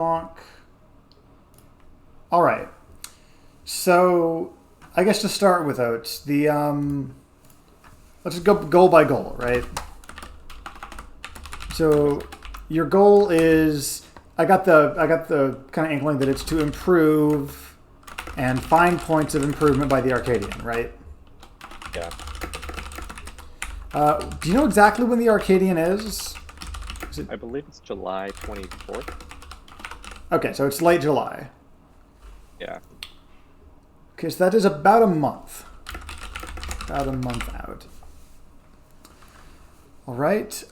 Bonk. All right. So I guess to start with Oats, let's just go goal by goal, right? So your goal is I got the kind of inkling that it's to improve and find points of improvement by the Arcadian, right? Yeah. Do you know exactly when the Arcadian is? I believe it's July 24th. Okay, so it's late July. Yeah. Okay, so that is about a month. About a month out. All right.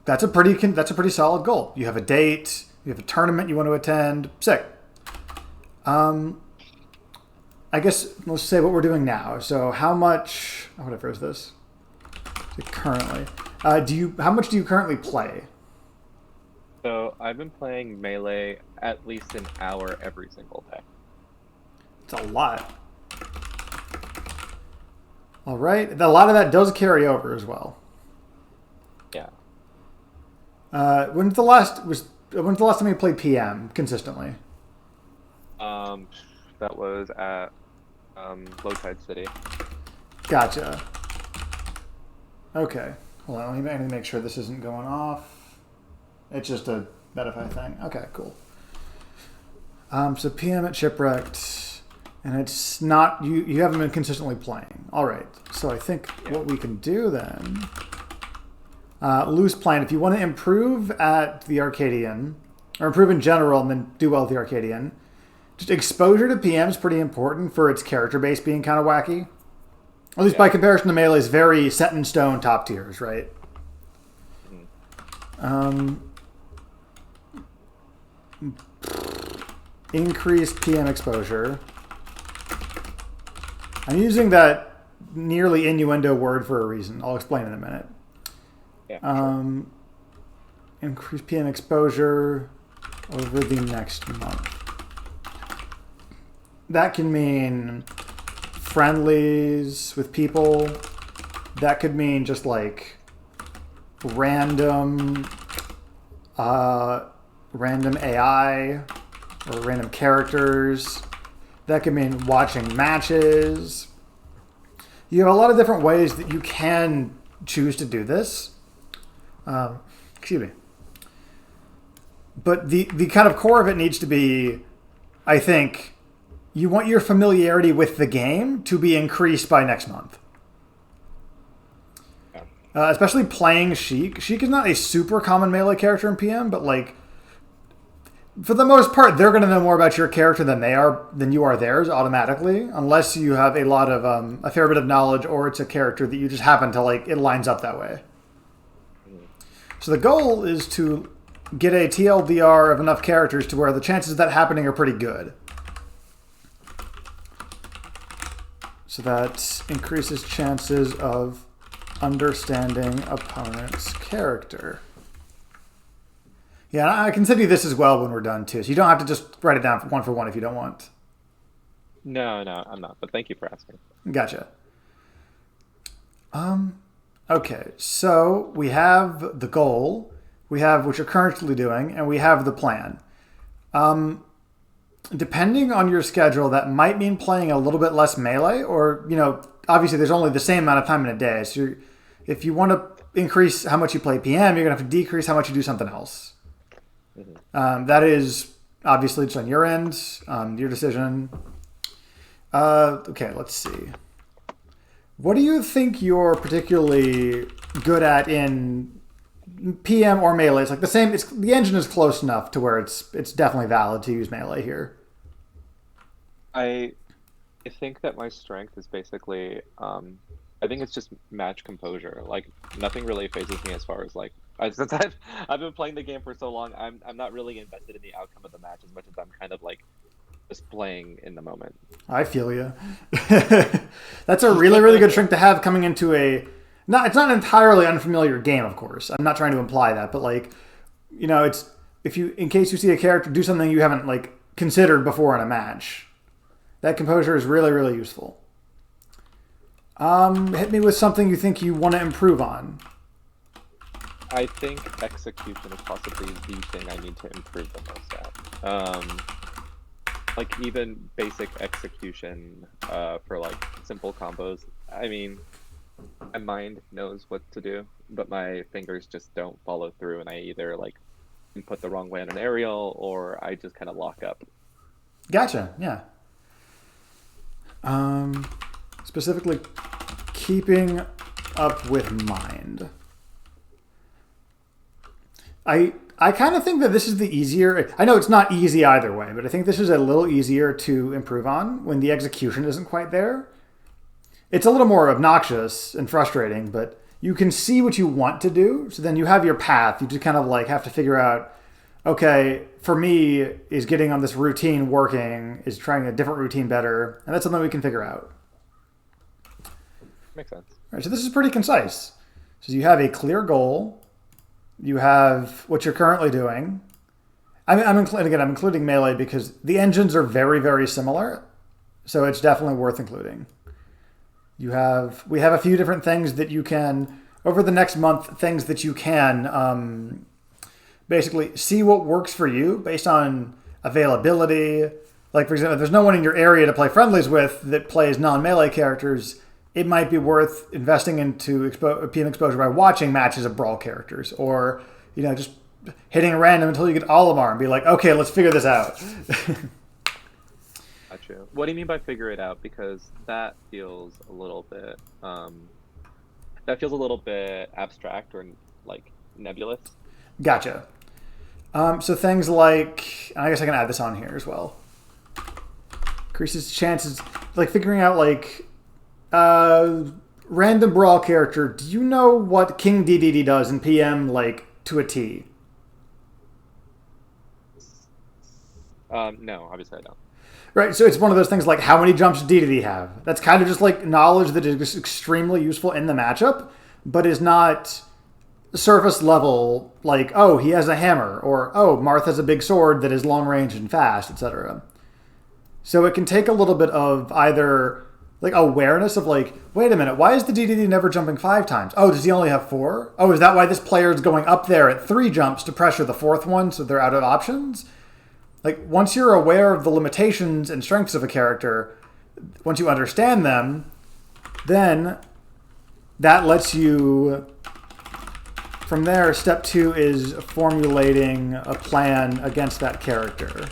That's a pretty solid goal. You have a date. You have a tournament you want to attend. Sick. I guess let's say what we're doing now. So how much? How would I phrase this? Currently, how much do you currently play? So I've been playing Melee at least an hour every single day. It's a lot. All right. A lot of that does carry over as well. Yeah. When's the last time you played PM consistently? That was at Low Tide City. Gotcha. Okay. Hold on. Let me make sure this isn't going off. It's just a Medify thing. Okay, cool. So PM at Shipwrecked, and it's not you haven't been consistently playing. All right. So I think what we can do then, loose plan. If you want to improve at the Arcadian, or improve in general, and then do well at the Arcadian, just exposure to PM is pretty important for its character base being kind of wacky. At least by comparison to Melee's very set in stone top tiers, right? Increase PM exposure. I'm using that nearly innuendo word for a reason. I'll explain in a minute. Yeah. Sure. Increase PM exposure over the next month. That can mean friendlies with people. That could mean just like random AI or random characters. That could mean watching matches. You have a lot of different ways that you can choose to do this. Excuse me. But the kind of core of it needs to be, I think, you want your familiarity with the game to be increased by next month. Especially playing Sheik. Sheik is not a super common Melee character in PM, but like, for the most part, they're going to know more about your character than you are theirs automatically, unless you have a fair bit of knowledge, or it's a character that you just happen to like. It lines up that way. So the goal is to get a TLDR of enough characters to where the chances of that happening are pretty good. So that increases chances of understanding opponent's character. Yeah, I can send you this as well when we're done too. So you don't have to just write it down one for one if you don't want. No, I'm not. But thank you for asking. Gotcha. Okay, so we have the goal, we have what you're currently doing, and we have the plan. Depending on your schedule, that might mean playing a little bit less Melee, or, obviously there's only the same amount of time in a day. So if you want to increase how much you play PM, you're going to have to decrease how much you do something else. Mm-hmm. That is obviously just on your end, your decision. Okay, let's see. What do you think you're particularly good at in PM or Melee? It's like the same. The engine is close enough to where it's definitely valid to use Melee here. I think that my strength is basically, I think it's just match composure. Like, nothing really phases me as far as like, since I've been playing the game for so long, I'm not really invested in the outcome of the match as much as I'm kind of like just playing in the moment. I feel you. That's a really, really good strength to have coming into it's not an entirely unfamiliar game, of course. I'm not trying to imply that, but like, it's in case you see a character do something you haven't like considered before in a match, that composure is really, really useful. Hit me with something you think you want to improve on. I think execution is possibly the thing I need to improve the most at. Like even basic execution for like simple combos. I mean, my mind knows what to do, but my fingers just don't follow through, and I either like input the wrong way on an aerial, or I just kind of lock up. Gotcha. Yeah. Specifically, keeping up with mind. I kind of think that this is the easier. I know it's not easy either way, but I think this is a little easier to improve on when the execution isn't quite there. It's a little more obnoxious and frustrating, but you can see what you want to do. So then you have your path. You just kind of like have to figure out, okay, for me, is getting on this routine working? Is trying a different routine better? And that's something we can figure out. Makes sense. All right, so this is pretty concise. So you have a clear goal. You have what you're currently doing. I'm including melee because the engines are very, very similar. So it's definitely worth including. We have a few different things that you can, over the next month, things that you can basically see what works for you based on availability. Like, for example, if there's no one in your area to play friendlies with that plays non-melee characters, it might be worth investing into PM exposure by watching matches of Brawl characters, or just hitting random until you get Olimar and be like, okay, let's figure this out. Gotcha. What do you mean by figure it out? Because that feels a little bit abstract or like nebulous. Gotcha. So things like, I guess I can add this on here as well. Increases chances, like figuring out like random Brawl character. Do you know what King DDD does in PM like to a T? No, obviously I don't. Right, so it's one of those things like how many jumps does DDD have? That's kind of just like knowledge that is extremely useful in the matchup, but is not surface level like, oh, he has a hammer, or oh, Marth has a big sword that is long range and fast, etc. So it can take a little bit of either like awareness of like, wait a minute, why is the DDD never jumping 5 times? Oh, does he only have 4? Oh, is that why this player is going up there at 3 jumps to pressure the 4th one so they're out of options? Like, once you're aware of the limitations and strengths of a character, once you understand them, then that lets you, from there, step 2 is formulating a plan against that character.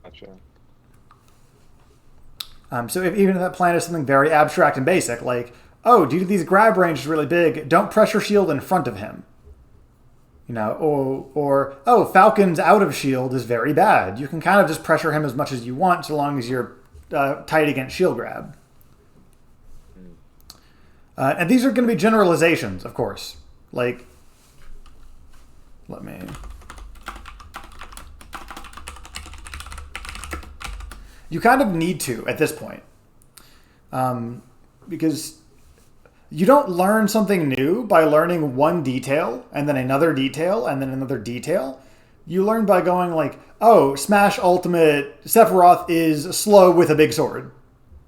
Gotcha. So even if that plan is something very abstract and basic, like, oh, due to these grab range is really big, don't pressure shield in front of him. Or oh, Falcon's out of shield is very bad. You can kind of just pressure him as much as you want so long as you're tight against shield grab. And these are going to be generalizations, of course. Like, let me... You kind of need to at this point. Because you don't learn something new by learning one detail and then another detail and then another detail. You learn by going like, oh, Smash Ultimate Sephiroth is slow with a big sword.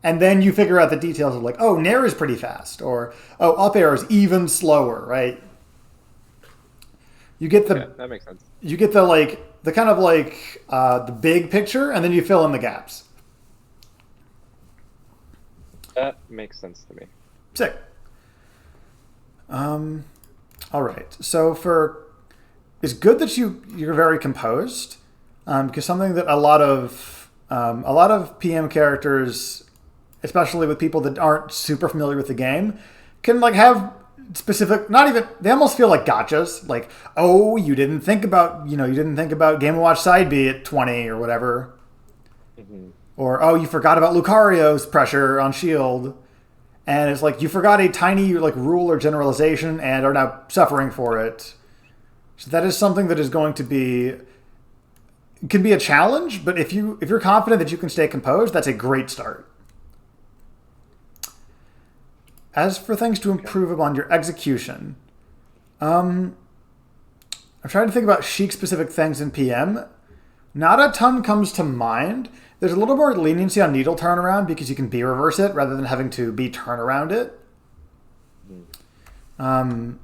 And then you figure out the details of like, oh, Nair is pretty fast. Or, oh, up air is even slower, right? You get the... that makes sense. You get the kind of like the big picture, and then you fill in the gaps. That makes sense to me. Sick. All right. So it's good that you're very composed, because something that a lot of PM characters, especially with people that aren't super familiar with the game, can like have specific, not even, they almost feel like gotchas. Like, oh, you didn't think about Game & Watch side B at 20 or whatever. Mm-hmm. Or, oh, you forgot about Lucario's pressure on shield. And it's like, you forgot a tiny like rule or generalization and are now suffering for it. So that is something that is going to be, can be a challenge, but if you're confident that you can stay composed, that's a great start. As for things to improve upon your execution, I'm trying to think about Sheik-specific things in PM. Not a ton comes to mind. There's a little more leniency on needle turnaround because you can B reverse it rather than having to B turn around it. I'll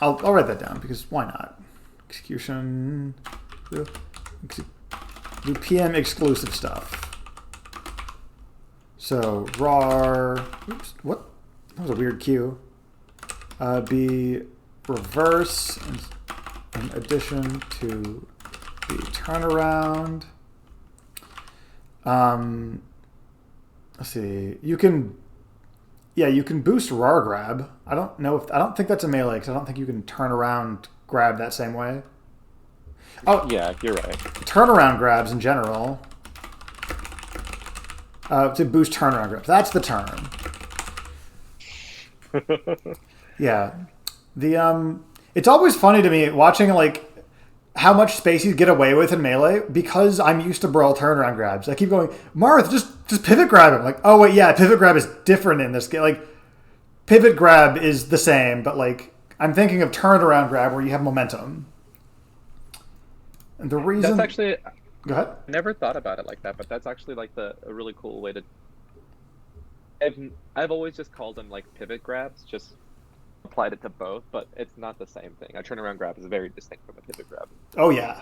write that down because why not? Execution. Do PM exclusive stuff. So rar. Oops. What? That was a weird cue. Be reverse in addition to the turnaround. Let's see. You can boost rar grab. I don't think that's a melee because I don't think you can turn around grab that same way. Oh yeah, you're right. Turnaround grabs in general. To boost turnaround grabs. That's the term. Yeah. It's always funny to me watching like how much space you get away with in melee because I'm used to brawl turnaround grabs. I keep going, Marth, just pivot grab him. Like, oh wait, yeah, pivot grab is different in this game. Like, pivot grab is the same, but like I'm thinking of turnaround grab where you have momentum. And the reason that's actually go ahead. I never thought about it like that, but that's actually like a really cool way to. I've always just called them like pivot grabs, just applied it to both, but it's not the same thing. A turnaround grab is very distinct from a pivot grab. Oh yeah.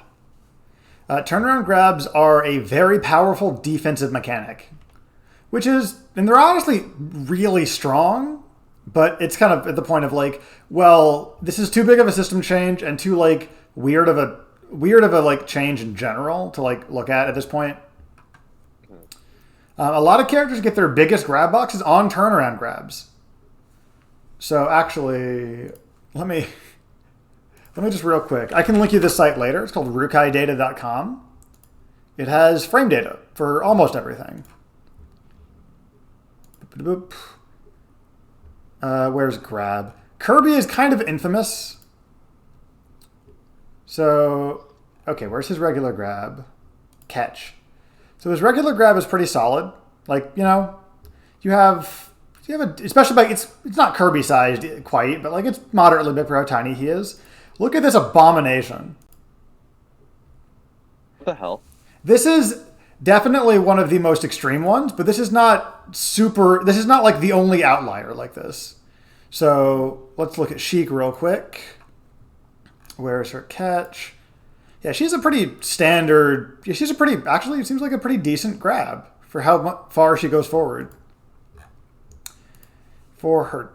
Turnaround grabs are a very powerful defensive mechanic, and they're honestly really strong, but it's kind of at the point of like, well, this is too big of a system change and too like weird of a like change in general to like look at this point. A lot of characters get their biggest grab boxes on turnaround grabs. So actually, let me just real quick. I can link you this site later. It's called rukaidata.com. It has frame data for almost everything. Where's grab? Kirby is kind of infamous. So, okay, where's his regular grab? Catch. So his regular grab is pretty solid. Like, you have especially like it's not Kirby sized quite, but like it's moderately big for how tiny he is. Look at this abomination. What the hell? This is definitely one of the most extreme ones, but this is not like the only outlier like this. So let's look at Sheik real quick. Where's her catch? Yeah, she's a pretty standard. Actually, it seems like a pretty decent grab for how far she goes forward. For her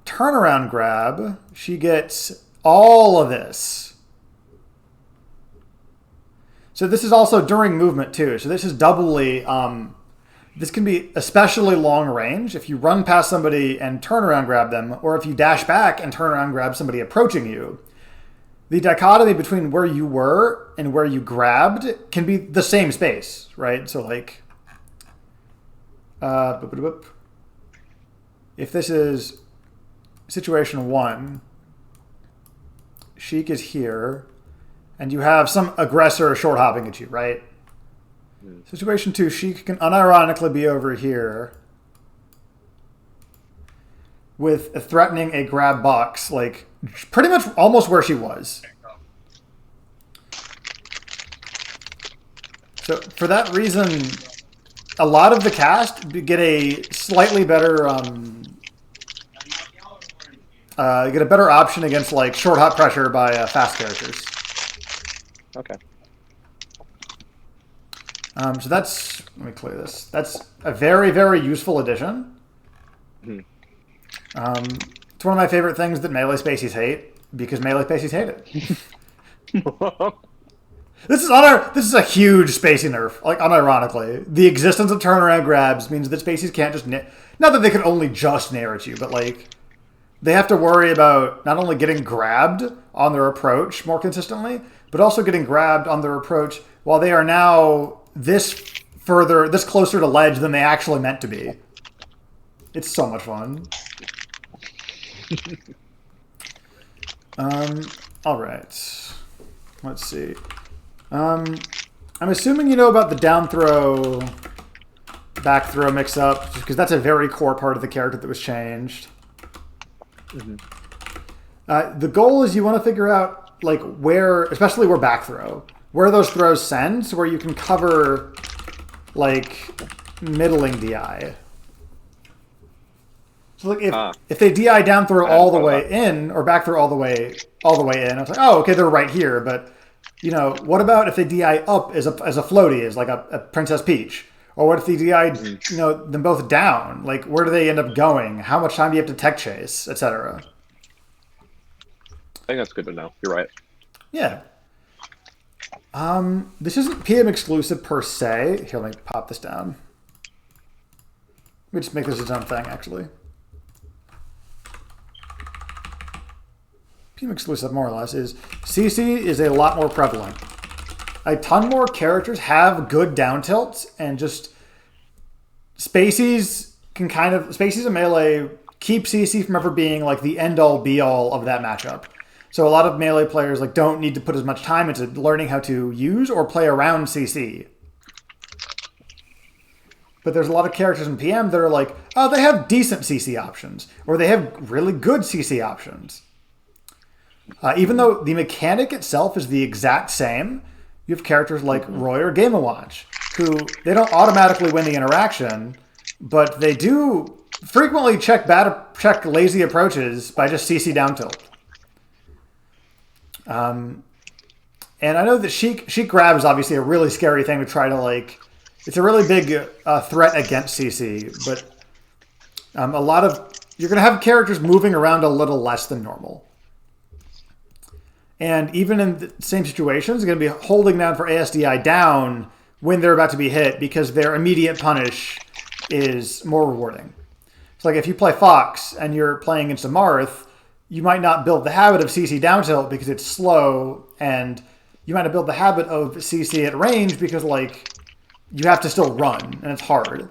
turnaround grab, she gets all of this. So this is also during movement too. So this is doubly, this can be especially long range if you run past somebody and turn around grab them, or if you dash back and turn around grab somebody approaching you. The dichotomy between where you were and where you grabbed can be the same space, right? So like, if this is situation 1, Sheik is here, and you have some aggressor short hopping at you, right? Situation 2, Sheik can unironically be over here with threatening a grab box, like pretty much almost where she was. So for that reason, a lot of the cast get a slightly better, get a better option against like short hop pressure by fast characters. Okay. So that's, let me clear this. That's a very, very useful addition. It's one of my favorite things that melee spacies hate, because melee spacies hate it. This is a huge spacey nerf, like unironically. The existence of turnaround grabs means that spacies can't just not that they can only just nair at you, but like they have to worry about not only getting grabbed on their approach more consistently, but also getting grabbed on their approach while they are now this closer to ledge than they actually meant to be. It's so much fun. All right. Let's see. I'm assuming you know about the down throw, back throw mix up, because that's a very core part of the character that was changed. The goal is you want to figure out like where, especially where back throw, where those throws send, so where you can cover like middling DI. So like if they DI down throw all the way in or back throw all the way in, I was like, oh, okay, they're right here. But what about if they DI up as a floaty, as like a Princess Peach? Or what if they DI them both down? Like, where do they end up going? How much time do you have to tech chase, etc.? I think that's good to know. You're right. Yeah. This isn't PM exclusive per se. Here, let me pop this down. Let me just make this its own thing, actually. PM exclusive, more or less, is CC is a lot more prevalent. A ton more characters have good down tilts, and just Spaceys and Melee keep CC from ever being like the end-all be-all of that matchup. So a lot of Melee players like don't need to put as much time into learning how to use or play around CC. But there's a lot of characters in PM that are like, oh, they have decent CC options, or they have really good CC options. Even though the mechanic itself is the exact same, you have characters like Roy or Game & Watch, who they don't automatically win the interaction, but they do frequently check lazy approaches by just CC down tilt. And I know that Sheik grab is obviously a really scary thing to try to like. It's a really big threat against CC, but you're going to have characters moving around a little less than normal. And even in the same situations, they're going to be holding down for ASDI down when they're about to be hit because their immediate punish is more rewarding. So like if you play Fox and you're playing against a Marth, you might not build the habit of CC down tilt because it's slow, and you might not build the habit of CC at range because like you have to still run and it's hard.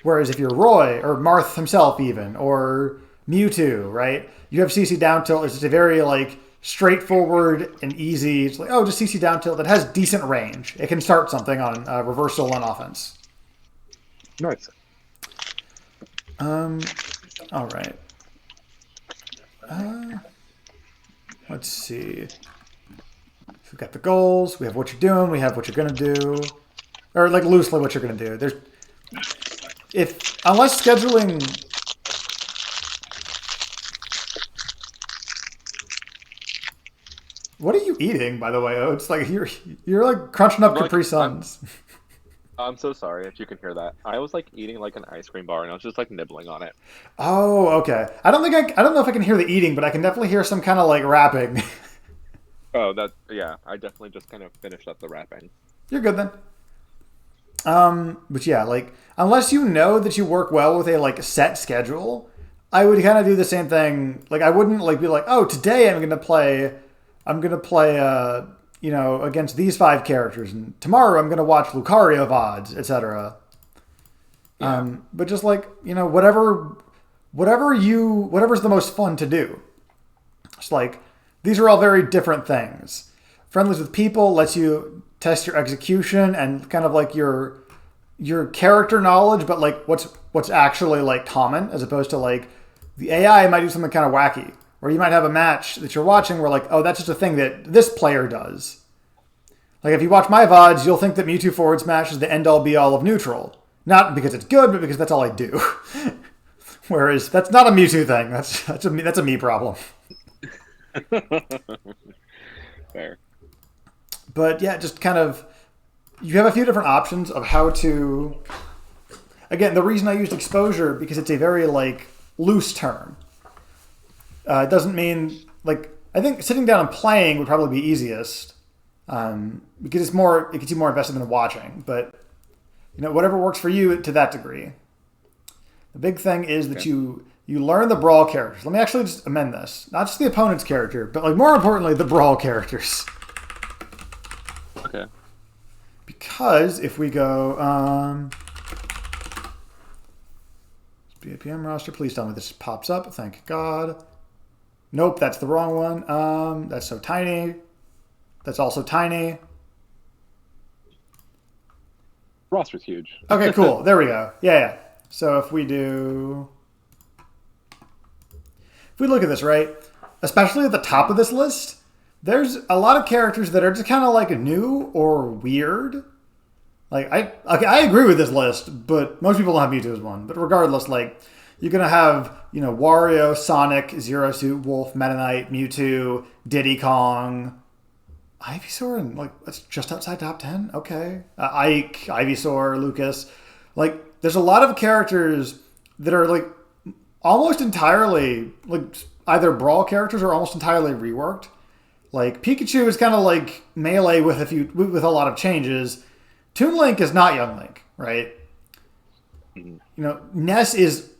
Whereas if you're Roy or Marth himself even, or Mewtwo, right? You have CC down tilt. It's just a very like straightforward and easy. It's like, oh, just CC down tilt that has decent range. It can start something on reversal on offense. Nice. All right. Let's see. We've got the goals. We have what you're doing. We have what you're going to do. Or like loosely what you're going to do. Unless scheduling... What are you eating, by the way? Oh, it's like you're like crunching up Capri Suns. I'm so sorry if you can hear that. I was like eating like an ice cream bar, and I was just like nibbling on it. Oh, okay. I don't know if I can hear the eating, but I can definitely hear some kind of like rapping. Oh, yeah. I definitely just kind of finished up the rapping. You're good then. But yeah, like unless you know that you work well with a like set schedule, I would kind of do the same thing. Like I wouldn't like be like, oh, today I'm gonna play against these 5 characters, and tomorrow I'm going to watch Lucario VODs, etc. Yeah. But just like, whatever's the most fun to do. It's like, these are all very different things. Friendlies with people lets you test your execution and kind of like your character knowledge, but like what's actually like common, as opposed to like the AI might do something kind of wacky. Or you might have a match that you're watching where like, oh, that's just a thing that this player does. Like if you watch my VODs, you'll think that Mewtwo forward smash is the end-all be-all of neutral. Not because it's good, but because that's all I do. Whereas that's not a Mewtwo thing. That's a me problem. Fair. But yeah, just kind of, you have a few different options of how to... Again, the reason I used exposure, because it's a very like loose term. It doesn't mean, like, I think sitting down and playing would probably be easiest because it gets you more invested than watching. But, whatever works for you to that degree. The big thing is that you learn the brawl characters. Let me actually just amend this. Not just the opponent's character, but, like, more importantly, the brawl characters. Okay. Because if we go, PM roster, please tell me this pops up. Thank God. Nope, that's the wrong one. That's so tiny. That's also tiny. Roster's huge. Okay, cool. There we go. Yeah. So if we look at this, right? Especially at the top of this list, there's a lot of characters that are just kind of like new or weird. Like I agree with this list, but most people don't have Mewtwo as one. But regardless, like you're gonna have, you know, Wario, Sonic, Zero Suit, Wolf, Meta Knight, Mewtwo, Diddy Kong, Ivysaur, and like that's just outside top 10. Okay, Ike, Ivysaur, Lucas. Like, there's a lot of characters that are like almost entirely like either brawl characters or almost entirely reworked. Like Pikachu is kind of like Melee with a lot of changes. Toon Link is not Young Link, right? You know, Ness is,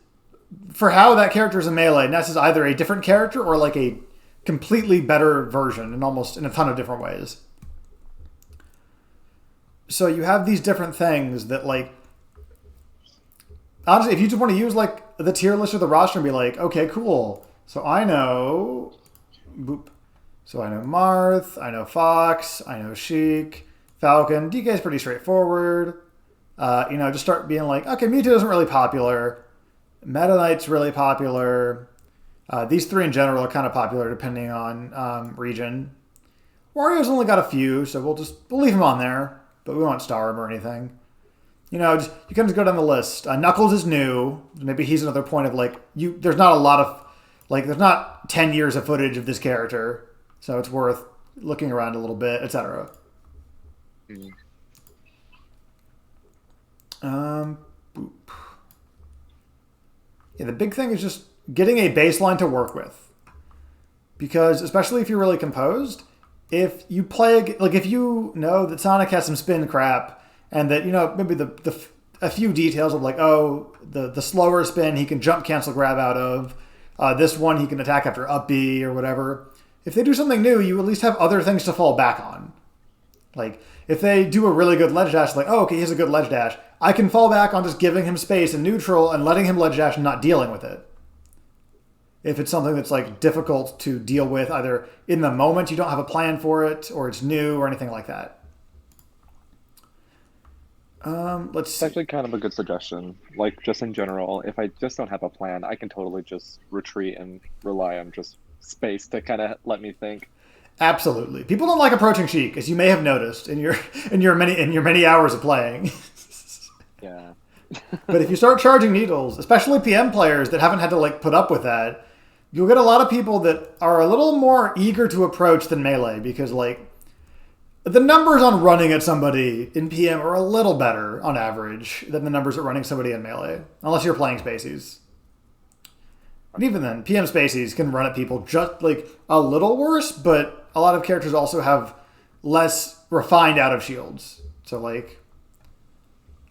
for how that character is in Melee, Ness is either a different character or like a completely better version in a ton of different ways. So you have these different things that, like, honestly, if you just want to use like the tier list or the roster and be like, okay, cool. So I know, So I know Marth, I know Fox, I know Sheik, Falcon. DK is pretty straightforward. You know, just start being like, okay, Mewtwo isn't really popular. Meta Knight's really popular. These three in general are kind of popular depending on region. Wario's only got a few, so we'll leave him on there, but we won't star him or anything. You know, you can just go down the list. Knuckles is new. Maybe he's another point of like, there's not a lot of, like, there's not 10 years of footage of this character, so it's worth looking around a little bit, etc. Yeah, the big thing is just getting a baseline to work with. Because, especially if you're really composed, if you play, like, if you know that Sonic has some spin crap, and that, you know, maybe a few details of like, oh, the slower spin he can jump cancel grab out of, this one he can attack after up B or whatever. If they do something new, you at least have other things to fall back on. Like, if they do a really good ledge dash, like, oh, okay, he has a good ledge dash, I can fall back on just giving him space in neutral and letting him ledge dash and not dealing with it. If it's something that's like difficult to deal with, either in the moment you don't have a plan for it, or it's new, or anything like that. Let's see. It's actually kind of a good suggestion. Like, just in general, if I just don't have a plan, I can totally just retreat and rely on just space to kind of let me think. Absolutely. People don't like approaching Sheik, as you may have noticed in your many hours of playing. Yeah. But if you start charging needles, especially PM players that haven't had to like put up with that, you'll get a lot of people that are a little more eager to approach than Melee, because like the numbers on running at somebody in PM are a little better on average than the numbers at running somebody in Melee, unless you're playing Spaceys. And even then, PM Spaceys can run at people just like a little worse, but a lot of characters also have less refined out of shields. So like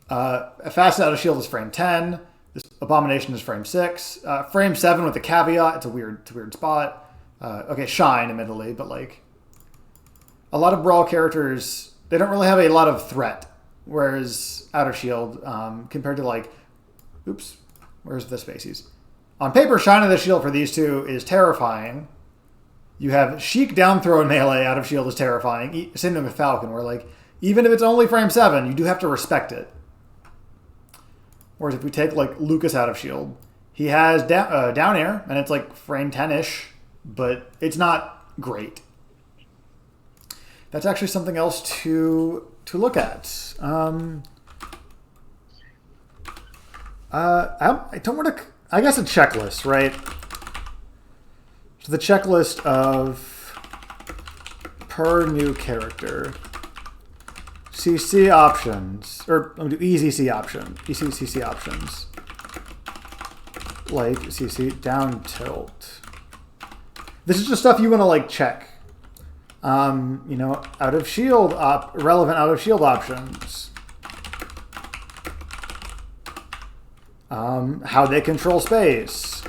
a fast out of shield is frame 10. This Abomination is frame 6. Frame 7 with a caveat. It's a weird spot. Okay, Shine, admittedly, but like a lot of brawl characters, they don't really have a lot of threat. Whereas out of shield, compared to like, where's the Spaceys? On paper, Shine of the Shield for these two is terrifying. You have Sheik down throw in Melee out of shield is terrifying. Same thing with Falcon, where like, even if it's only frame 7, you do have to respect it. Whereas if we take like Lucas out of shield, he has down air, and it's like frame 10-ish, but it's not great. That's actually something else to look at. I guess a checklist, right? So the checklist of per new character. CC options, or I'm going to do easy C option, easy CC options, like CC down tilt. This is just stuff you want to like check. You know, out of shield relevant out of shield options. How they control space.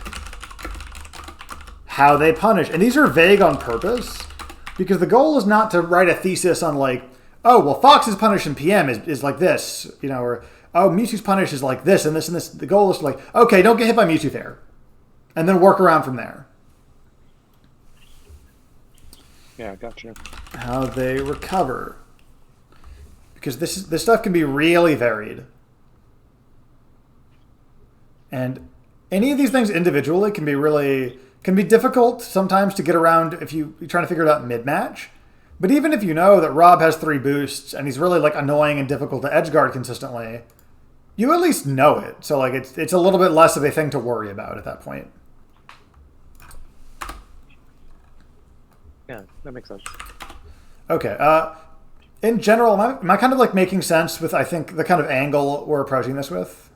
How they punish, and these are vague on purpose because the goal is not to write a thesis on like, oh, well, Fox's punish in PM is like this, you know, or, oh, Mewtwo's punish is like this and this and this. The goal is to like, okay, don't get hit by Mewtwo there. And then work around from there. Yeah, gotcha. How they recover. Because this stuff can be really varied. And any of these things individually can be difficult sometimes to get around if you're trying to figure it out mid-match. But even if you know that Rob has 3 boosts and he's really like annoying and difficult to edgeguard consistently, you at least know it. So like it's a little bit less of a thing to worry about at that point. Yeah, that makes sense. Okay. In general, am I kind of like making sense with, I think, the kind of angle we're approaching this with?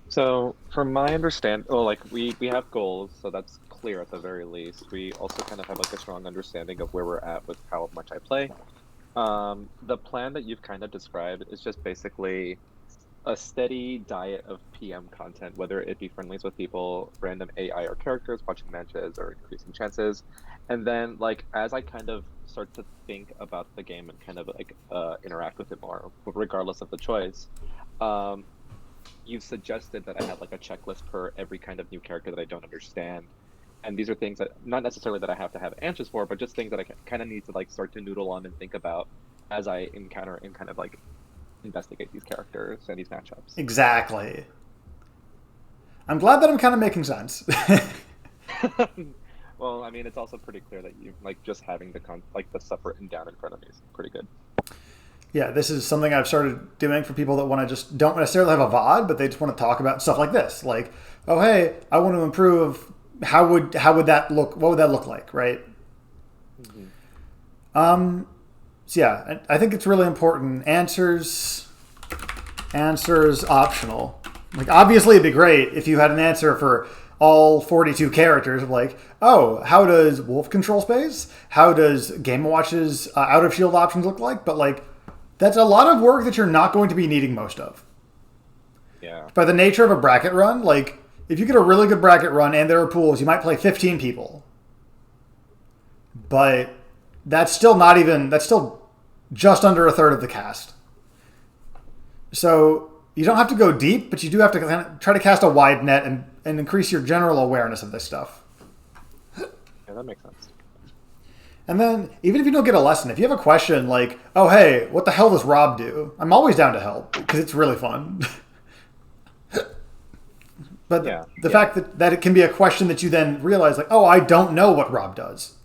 So, from my understand, oh, like we have goals, so that's clear at the very least. We also kind of have like a strong understanding of where we're at with how much I play. The plan that you've kind of described is just basically a steady diet of PM content, whether it be friendlies with people, random AI or characters, watching matches, or increasing chances. And then, like, as I kind of start to think about the game and kind of like interact with it more, regardless of the choice, um, you've suggested that I have like a checklist per every kind of new character that I don't understand. And these are things that not necessarily that I have to have answers for, but just things that I kind of need to like start to noodle on and think about as I encounter and kind of like investigate these characters and these matchups. Exactly. I'm glad that I'm kind of making sense. Well, I mean, it's also pretty clear that you like just having the like the stuff written down in front of me is pretty good. Yeah, this is something I've started doing for people that want to just don't necessarily have a VOD, but they just want to talk about stuff like this. Like, oh hey, I want to improve. How would that look? What would that look like, right? Mm-hmm. So yeah, I think it's really important. Answers optional. Like obviously it'd be great if you had an answer for all 42 characters of like, oh, how does Wolf control space? How does Game & Watch's out of shield options look like? But like, that's a lot of work that you're not going to be needing most of. Yeah. By the nature of a bracket run, like if you get a really good bracket run and there are pools, you might play 15 people. But that's still just under a third of the cast. So you don't have to go deep, but you do have to kind of try to cast a wide net and increase your general awareness of this stuff. Yeah, that makes sense. And then, even if you don't get a lesson, if you have a question like, oh, hey, what the hell does Rob do? I'm always down to help, because it's really fun. But the fact that it can be a question that you then realize, like, oh, I don't know what Rob does.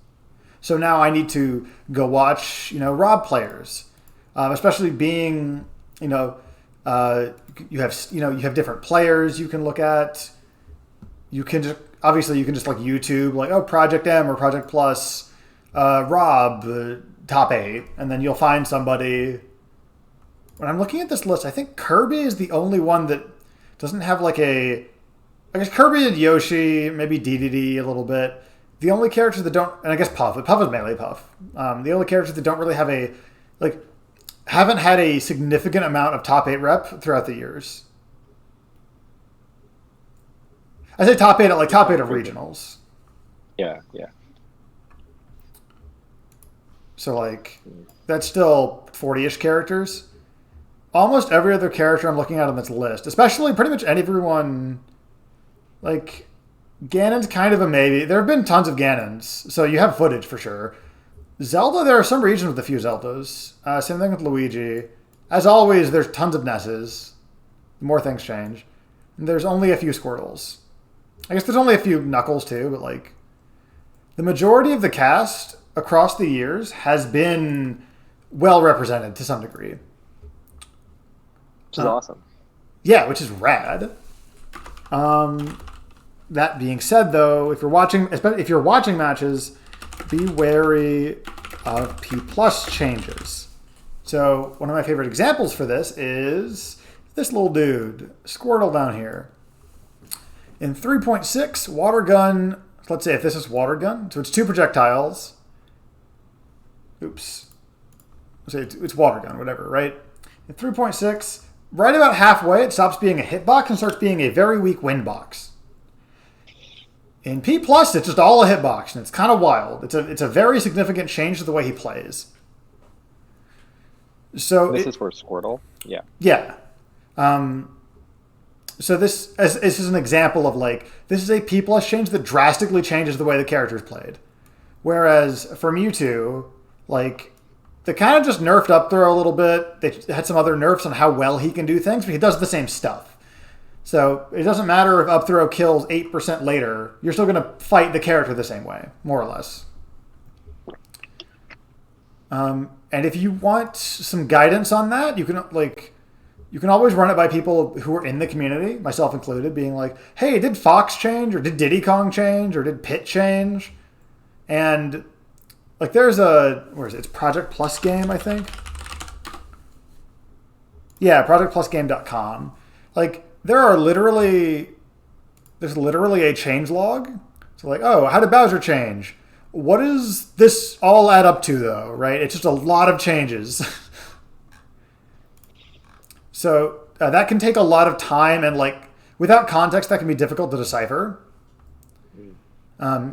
So now I need to go watch, Rob players. Especially being, you have different players you can look at. You can just like YouTube, like, oh, Project M or Project Plus, Rob, top 8, and then you'll find somebody. When I'm looking at this list, I think Kirby is the only one that doesn't have like I guess Kirby and Yoshi, maybe DDD a little bit. The only characters that don't, and I guess Puff, but Puff is melee Puff. The only characters that don't really have haven't had a significant amount of top 8 rep throughout the years. I say top 8 at top 8 of regionals. Yeah. So that's still 40-ish characters. Almost every other character I'm looking at on this list, especially pretty much everyone, Ganon's kind of a maybe. There have been tons of Ganons, so you have footage for sure. Zelda, there are some regions with a few Zeldas. Same thing with Luigi. As always, there's tons of Nesses. The more things change. And there's only a few Squirtles. I guess there's only a few Knuckles too, but the majority of the cast across the years has been well represented to some degree. Which is awesome. Yeah, which is rad. That being said, though, if you're watching matches, be wary of P+ changes. So one of my favorite examples for this is this little dude, Squirtle down here. In 3.6, water gun, let's say if this is water gun, so it's 2 projectiles. Oops. Let's say it's water gun, whatever, right? In 3.6, right about halfway, it stops being a hitbox and starts being a very weak wind box. In P+, it's just all a hitbox, and it's kind of wild. It's a very significant change to the way he plays. So this is for Squirtle? Yeah. Yeah. So this is an example of this is a P+ change that drastically changes the way the character is played. Whereas for Mewtwo, they kind of just nerfed up throw a little bit. They had some other nerfs on how well he can do things, but he does the same stuff. So it doesn't matter if up throw kills 8% later, you're still going to fight the character the same way, more or less. And if you want some guidance on that, you can you can always run it by people who are in the community, myself included, being like, hey, did Fox change, or did Diddy Kong change, or did Pit change? And like there's where is it? It's Project Plus Game, I think. Yeah, projectplusgame.com. Like there's literally a change log. So like, oh, how did Bowser change? What does this all add up to though, right? It's just a lot of changes. So that can take a lot of time, and like without context, that can be difficult to decipher.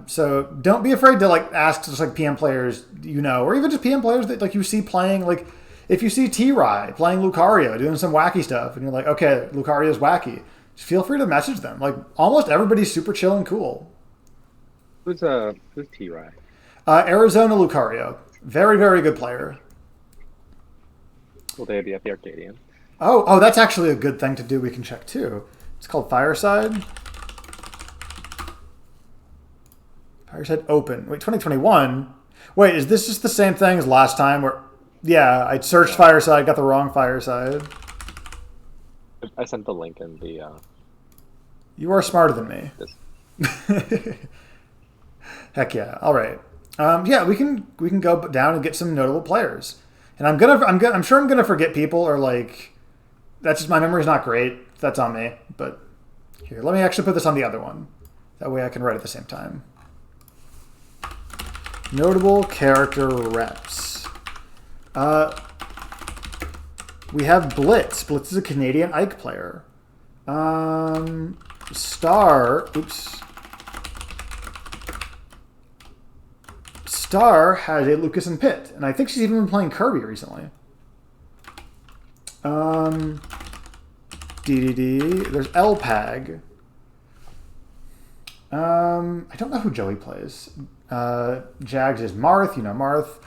So don't be afraid to like ask just like PM players, or even just PM players that like you see playing. Like if you see T-Ry playing Lucario, doing some wacky stuff, and you're like, okay, Lucario's wacky, just feel free to message them. Like almost everybody's super chill and cool. Who's T-Ry? Arizona Lucario, very very good player. Will they be at the Arcadian? Oh, that's actually a good thing to do. We can check too. It's called Fireside. Fireside Open. Wait, 2021? Wait, is this just the same thing as last time? Where, yeah, I searched Fireside, got the wrong Fireside. I sent the link in the... You are smarter than me. Heck yeah. All right. Yeah, we can go down and get some notable players. And I'm sure I'm gonna forget people, or like... That's just, my memory's not great. That's on me. But here, let me actually put this on the other one. That way I can write at the same time. Notable character reps. We have Blitz. Blitz is a Canadian Ike player. Star has a Lucas and Pitt, and I think she's even been playing Kirby recently. DDD. There's LPAG. I don't know who Joey plays. Jags is Marth. Marth.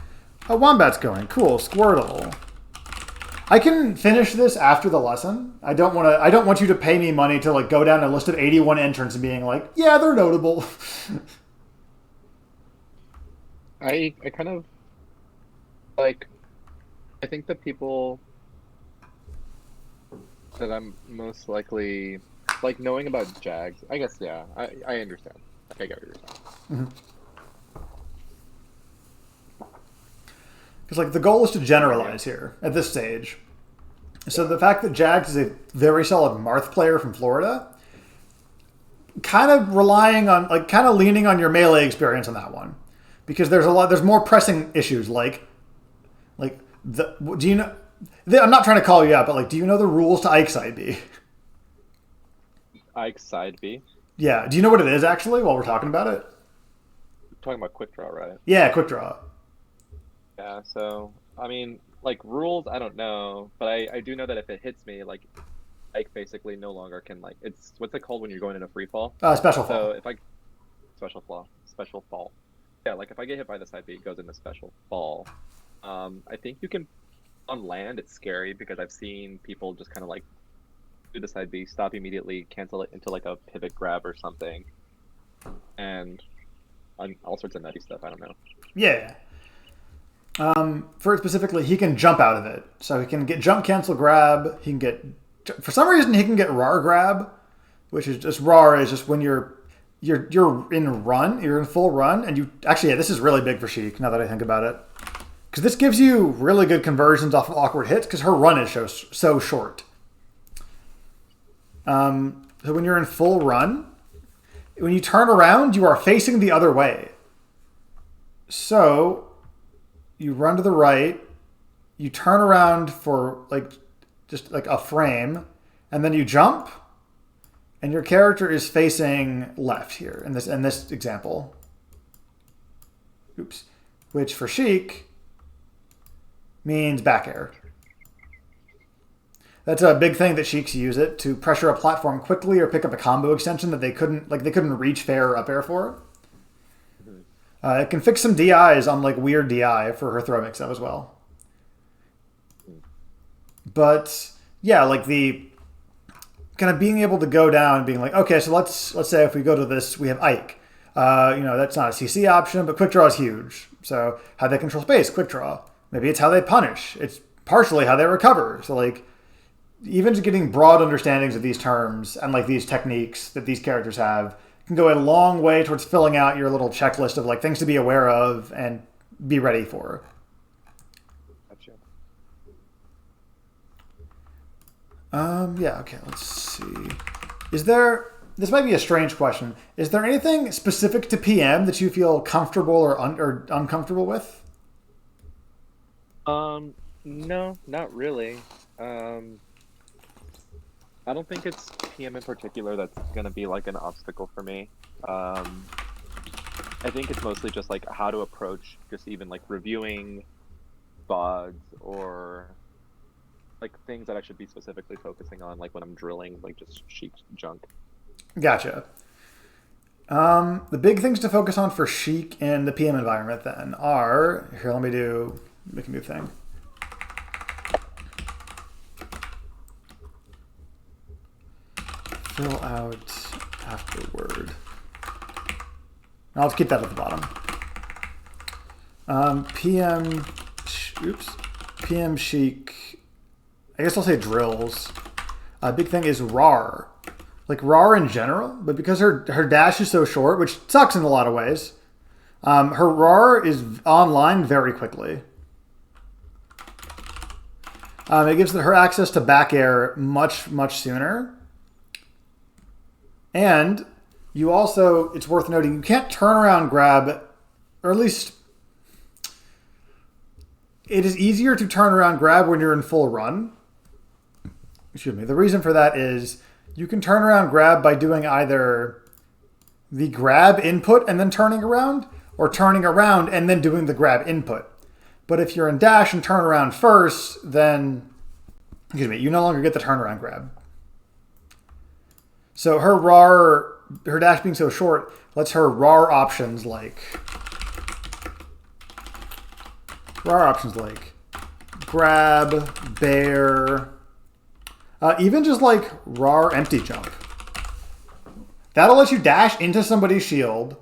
Oh, Wombat's going. Cool. Squirtle. I can finish this after the lesson. I don't want you to pay me money to like go down a list of 81 entrants and being like, yeah, they're notable. I kind of like. I think the people that I'm most likely like knowing about Jags. I guess yeah. I understand. I get what you're saying. Because like the goal is to generalize here at this stage. So the fact that Jags is a very solid Marth player from Florida, kind of leaning on your melee experience on that one, because there's more pressing issues do you know? I'm not trying to call you out, but like, do you know the rules to Ike Side B? Ike Side B? Yeah. Do you know what it is actually? While we're talking about it, You're talking about quick draw, right? Yeah, quick draw. Yeah. So I mean, like rules, I don't know, but I do know that if it hits me, like Ike basically no longer can like it's what's it called when you're going in a free fall? Special fall. So if I special fall. Yeah, like if I get hit by the side B, it goes into special fall. I think you can on land. It's scary because I've seen people just kind of like do the side B, stop immediately, cancel it into like a pivot grab or something, and all sorts of nutty stuff. I don't know. Yeah. For it specifically, he can jump out of it. So he can get jump, cancel, grab. He can get, for some reason, he can get RAR grab, which is just RAR is just when you're in run, you're in full run, and you actually, yeah, this is really big for Sheik now that I think about it. Because this gives you really good conversions off of awkward hits because her run is so short. So when you're in full run, when you turn around, you are facing the other way. So you run to the right, you turn around for just a frame, and then you jump, and your character is facing left here in this example. Oops. Which for Sheik means back air. That's a big thing that Sheiks use it to pressure a platform quickly or pick up a combo extension that they couldn't reach fair or up air for. It can fix some DIs on weird DI for her throw mix up as well. But yeah, the kind of being able to go down and being okay, so let's say if we go to this, we have Ike. That's not a CC option, but quick draw is huge. So how they control space, quick draw. Maybe it's how they punish. It's partially how they recover. So even just getting broad understandings of these terms and like these techniques that these characters have can go a long way towards filling out your little checklist of like things to be aware of and be ready for. Gotcha. Yeah, okay, let's see. This might be a strange question. Is there anything specific to PM that you feel comfortable or uncomfortable with? No, not really. I don't think it's PM in particular that's gonna be like an obstacle for me. I think it's mostly just like how to approach just even like reviewing VODs or like things that I should be specifically focusing on, like when I'm drilling, like just sheep junk. Gotcha. The big things to focus on for Sheik in the PM environment then are, here, let me make a new thing. Fill out afterward. Now let's keep that at the bottom. PM Sheik, I guess I'll say drills. Big thing is RAR. Like RAR in general, but because her dash is so short, which sucks in a lot of ways, her RAR is online very quickly. It gives her access to back air much, much sooner. And you also, it's worth noting, you can't turn around grab, or at least it is easier to turn around grab when you're in full run. Excuse me. The reason for that is you can turn around grab by doing either the grab input and then turning around, or turning around and then doing the grab input. But if you're in dash and turn around first, then, excuse me, you no longer get the turnaround grab. So her RAR, her dash being so short, lets her RAR options like grab, bear, even just like RAR empty jump. That'll let you dash into somebody's shield,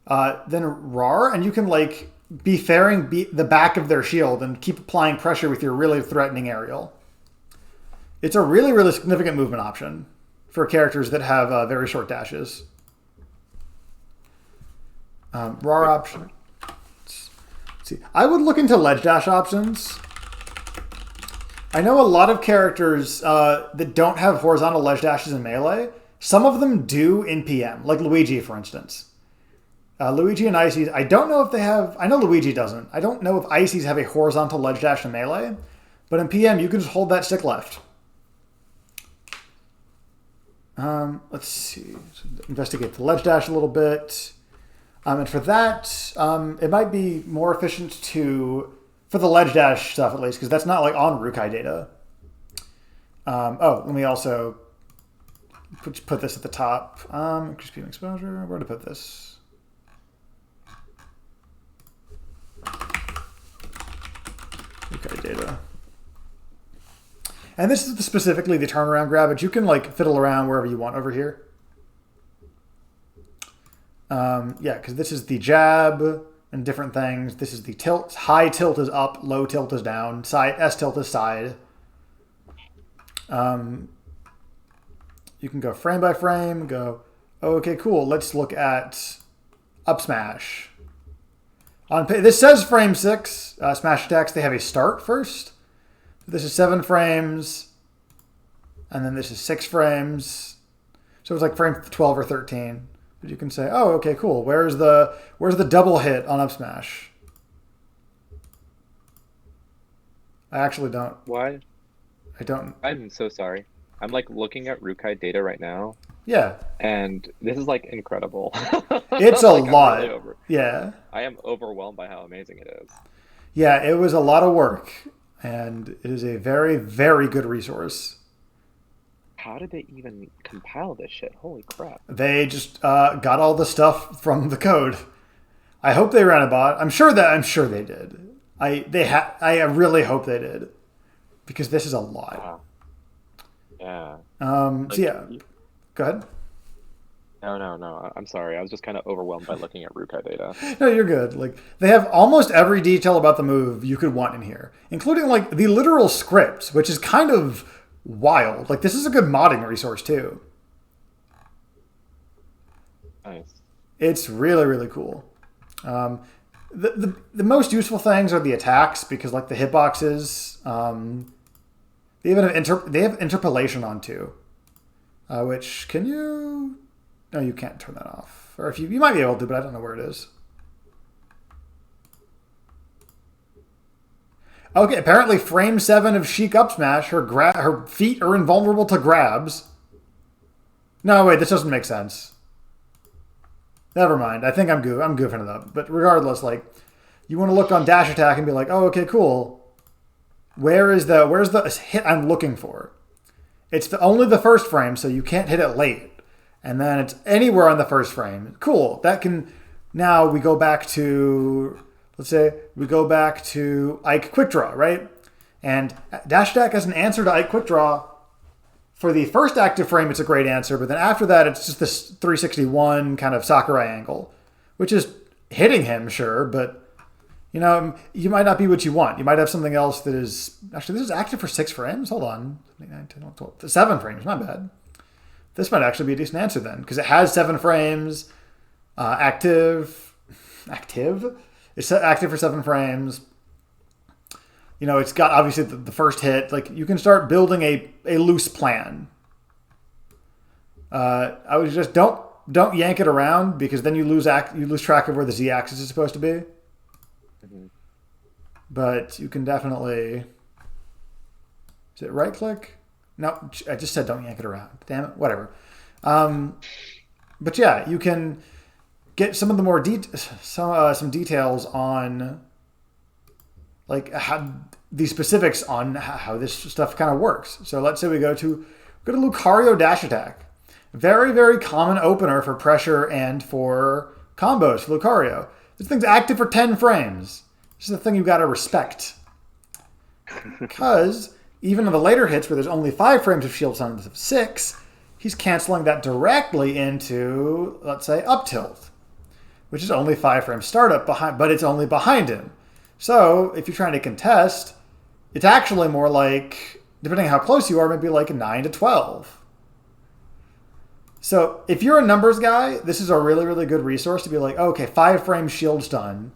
then RAR, and you can like be fairing the back of their shield and keep applying pressure with your really threatening aerial. It's a really, really significant movement option for characters that have very short dashes. RAR option. Let's see. I would look into ledge dash options. I know a lot of characters that don't have horizontal ledge dashes in Melee. Some of them do in PM, like Luigi, for instance. Luigi and Ices, I don't know if they have... I know Luigi doesn't. I don't know if Ices have a horizontal ledge dash in Melee. But in PM, you can just hold that stick left. Let's see. Investigate the ledge dash a little bit. And for that, it might be more efficient for the ledge dash stuff at least, because that's not like on Rukai data. Let me also put this at the top. Increase PM exposure. Where to put this? Rukai data. And this is specifically the turnaround grab, but you can like fiddle around wherever you want over here. Yeah, because this is the jab and different things. This is the tilt. High tilt is up, low tilt is down. Side S tilt is side. You can go frame by frame. Go, oh, okay, cool. Let's look at up smash. This says frame 6. Smash attacks, they have a start first. This is 7 frames, and then this is 6 frames. So it's like frame 12 or 13. But you can say, oh, okay, cool. Where's the double hit on up smash? I actually don't. Why? I don't. I'm so sorry. I'm like looking at Rukai data right now. Yeah. And this is like incredible. It's a like, lot. Really yeah. I am overwhelmed by how amazing it is. Yeah, it was a lot of work. And it is a very, very good resource. How did they even compile this shit? Holy crap. They just got all the stuff from the code. I hope they ran a bot. I'm sure they did. I really hope they did. Because this is a lot. Wow. Yeah. So yeah. Go ahead. No. I'm sorry. I was just kind of overwhelmed by looking at Rukai data. No, you're good. Like they have almost every detail about the move you could want in here, including like the literal script, which is kind of wild. Like, this is a good modding resource too. Nice. It's really, really cool. The most useful things are the attacks, because like the hitboxes, they even have interpolation on too, which can you? No, you can't turn that off. Or if you might be able to, but I don't know where it is. Okay, apparently frame 7 of Sheik up smash, her feet are invulnerable to grabs. No, wait, this doesn't make sense. Never mind. I think I'm goofing it up. But regardless, like, you want to look on dash attack and be like, oh, okay, cool. Where's the hit I'm looking for? It's only the first frame, so you can't hit it late. And then it's anywhere on the first frame. Cool. That can... Now we go back to... Let's say we go back to Ike Quick Draw, right? And dash attack as an answer to Ike Quick Draw. For the first active frame, it's a great answer. But then after that, it's just this 361 kind of Sakurai angle. Which is hitting him, sure. But, you know, you might not be what you want. You might have something else that is... Actually, this is active for 6 frames. Hold on. 9, 10, 11, 12, 7 frames. Not bad. This might actually be a decent answer then, because it has 7 frames, active. It's active for 7 frames. You know, it's got obviously the first hit. Like, you can start building a loose plan. I would just don't yank it around, because then you lose track of where the z-axis is supposed to be. Mm-hmm. But you can definitely. Is it right click? No, I just said don't yank it around. Damn it, whatever. But yeah, you can get some of the more some details on like how the specifics on how this stuff kind of works. So let's say we go to Lucario dash attack. Very, very common opener for pressure and for combos for Lucario. This thing's active for 10 frames. This is the thing you've got to respect. Because even in the later hits where there's only 5 frames of shield stun instead of 6, he's canceling that directly into, let's say, up tilt, which is only 5 frames startup behind, but it's only behind him. So if you're trying to contest, it's actually more like, depending on how close you are, maybe like a 9 to 12. So if you're a numbers guy, this is a really, really good resource to be like, oh, okay, 5 frames shield stun.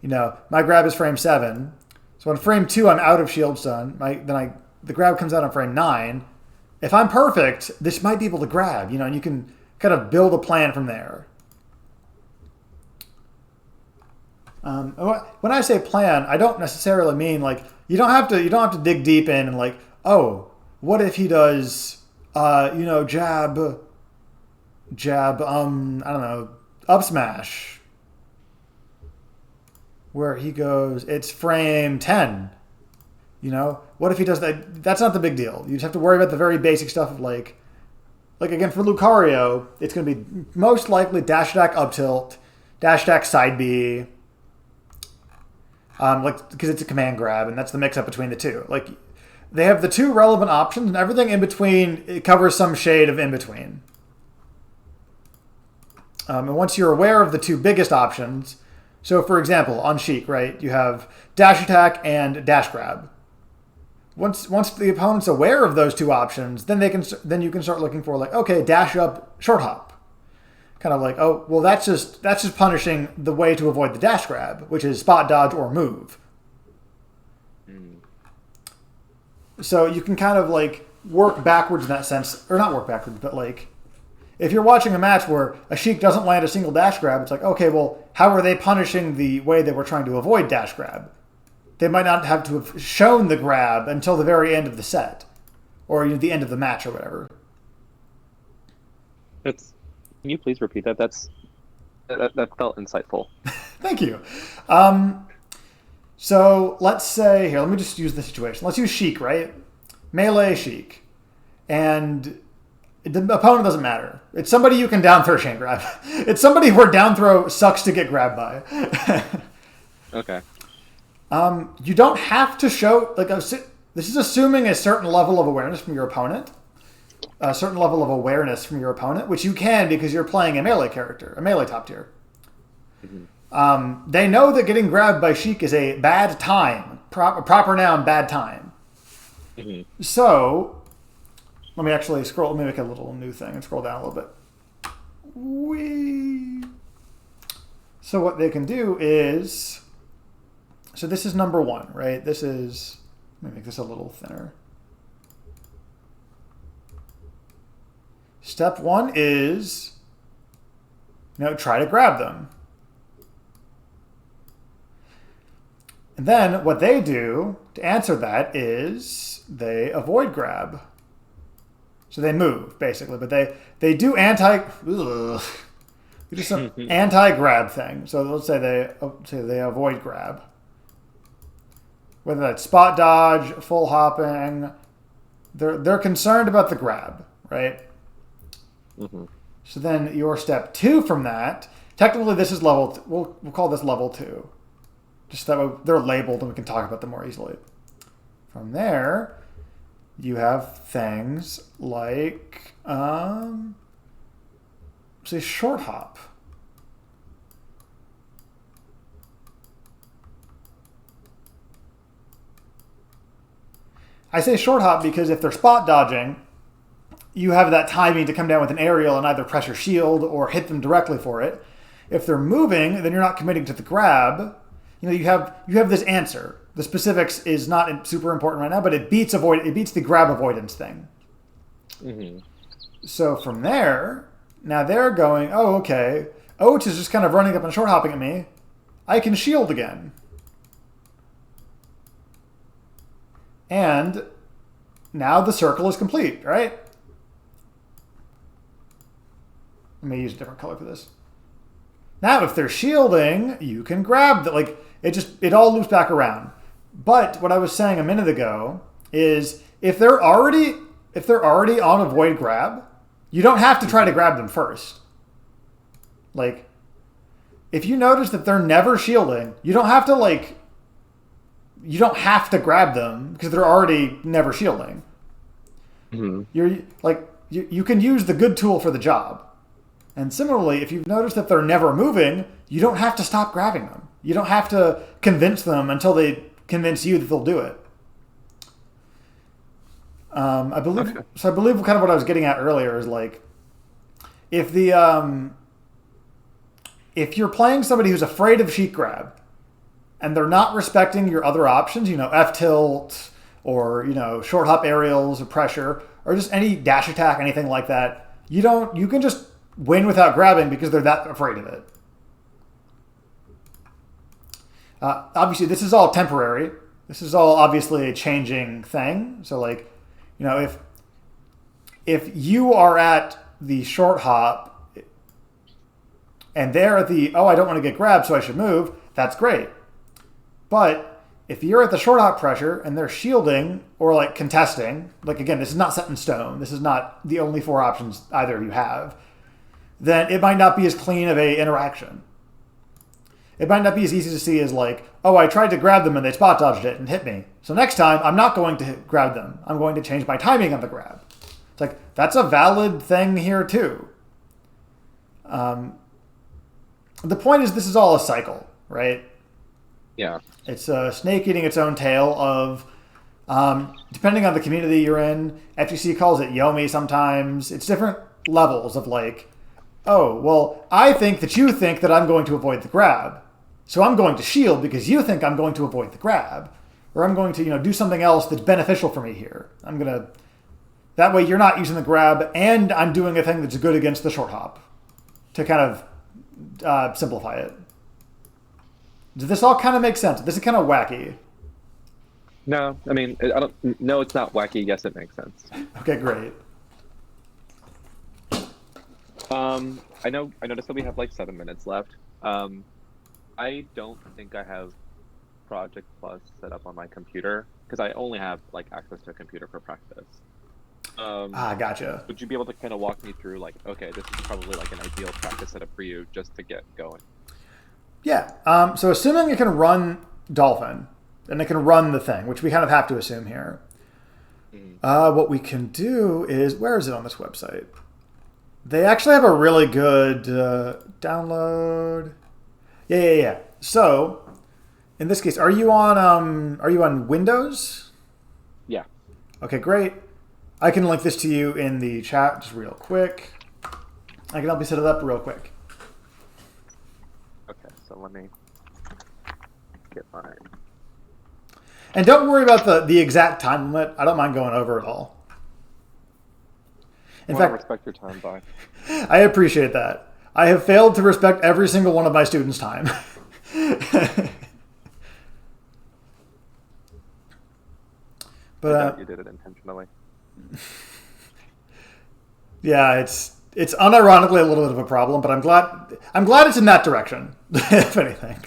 You know, my grab is frame 7. So on frame 2, I'm out of shield stun. The grab comes out on frame 9. If I'm perfect, this might be able to grab, you know, and you can kind of build a plan from there. When I say plan, I don't necessarily mean like you don't have to dig deep in and like, oh, what if he does jab, I don't know, up smash, where he goes, it's frame 10. You know, what if he does that? That's not the big deal. You just have to worry about the very basic stuff of like again, for Lucario, it's going to be most likely dash attack up tilt, dash attack side B, because it's a command grab, and that's the mix up between the two. Like, they have the 2 relevant options, and everything in between, it covers some shade of in between. And once you're aware of the 2 biggest options, so for example, on Sheik, right, you have dash attack and dash grab. Once the opponent's aware of those 2 options, then you can start looking for like, okay, dash up, short hop. Kind of like, oh, well, that's just punishing the way to avoid the dash grab, which is spot dodge or move. Mm. So you can kind of like work backwards in that sense, or not work backwards, but like if you're watching a match where a Sheik doesn't land a single dash grab, it's like, okay, well, how are they punishing the way they were trying to avoid dash grab? They might not have to have shown the grab until the very end of the set, or the end of the match, or whatever. Can you please repeat that? That felt insightful. Thank you. So let's say here. Let me just use the situation. Let's use Sheik, right? Melee Sheik, and the opponent doesn't matter. It's somebody you can down throw chain grab. It's somebody where down throw sucks to get grabbed by. Okay. You don't have to show this is assuming a certain level of awareness from your opponent. A certain level of awareness from your opponent, which you can because you're playing a melee character, a melee top tier. Mm-hmm. They know that getting grabbed by Sheik is a bad time, proper noun, bad time. Mm-hmm. So Let me actually scroll. Let me make a little new thing and scroll down a little bit. Whee! So what they can do is, so this is number one, right? This is, let me make this a little thinner. Step one is, try to grab them. And then what they do to answer that is they avoid grab. So they move, basically, but they do some anti-grab thing. So let's say they avoid grab. Whether that's spot dodge, full hopping, they're concerned about the grab, right? Mm-hmm. So then your step two from that, technically this is level, we'll call this level 2. Just that way they're labeled and we can talk about them more easily. From there, you have things like, say, short hop. I say short hop because if they're spot dodging, you have that timing to come down with an aerial and either press your shield or hit them directly for it. If they're moving, then you're not committing to the grab. You have this answer. The specifics is not super important right now, but it beats the grab avoidance thing. Mm-hmm. So from there, now they're going, oh, okay. Oats is just kind of running up and short hopping at me. I can shield again. And now the circle is complete, right? Let me use a different color for this. Now, if they're shielding, you can grab that. Like it all loops back around. But what I was saying a minute ago is if they're already on avoid grab, you don't have to try to grab them first. Like if you notice that they're never shielding, you don't have to grab them because they're already never shielding. Mm-hmm. You can use the good tool for the job. And similarly, if you've noticed that they're never moving, you don't have to stop grabbing them. You don't have to convince them until they convince you that they'll do it. I believe kind of what I was getting at earlier is like, if you're playing somebody who's afraid of sheet grab, and they're not respecting your other options, F tilt or short hop aerials or pressure or just any dash attack, anything like that, you can just win without grabbing because they're that afraid of it. Obviously, this is all temporary. This is all obviously a changing thing. So, if you are at the short hop and they're at the, I don't want to get grabbed, so I should move, that's great. But if you're at the short hop pressure and they're shielding or contesting, again, this is not set in stone. This is not the only 4 options either of you have. Then it might not be as clean of a interaction. It might not be as easy to see as I tried to grab them and they spot dodged it and hit me. So next time, I'm not going to grab them. I'm going to change my timing on the grab. It's that's a valid thing here too. The point is this is all a cycle, right? Yeah. It's a snake eating its own tail of, depending on the community you're in, FGC calls it Yomi sometimes. It's different levels of I think that you think that I'm going to avoid the grab. So I'm going to shield because you think I'm going to avoid the grab. Or I'm going to, do something else that's beneficial for me here. That way you're not using the grab and I'm doing a thing that's good against the short hop. To kind of simplify it. Does this all kind of make sense? This is kind of wacky. No, I mean, no, it's not wacky. Yes, it makes sense. Okay, great. I noticed that we have 7 minutes left. I don't think I have Project Plus set up on my computer because I only have access to a computer for practice. Gotcha. Would you be able to kind of walk me through okay, this is probably an ideal practice setup for you just to get going? Yeah. So assuming it can run Dolphin and it can run the thing, which we kind of have to assume here. Mm-hmm. What we can do is, where is it on this website? They actually have a really good download. Yeah. So, in this case, are you on Windows? Yeah. Okay, great. I can link this to you in the chat just real quick. I can help you set it up real quick. Okay, so let me get mine. And don't worry about the exact time limit. I don't mind going over at all. In fact, respect your time, bye. I appreciate that. I have failed to respect every single one of my students' time. But I doubt you did it intentionally. Yeah, it's unironically a little bit of a problem, but I'm glad it's in that direction, if anything.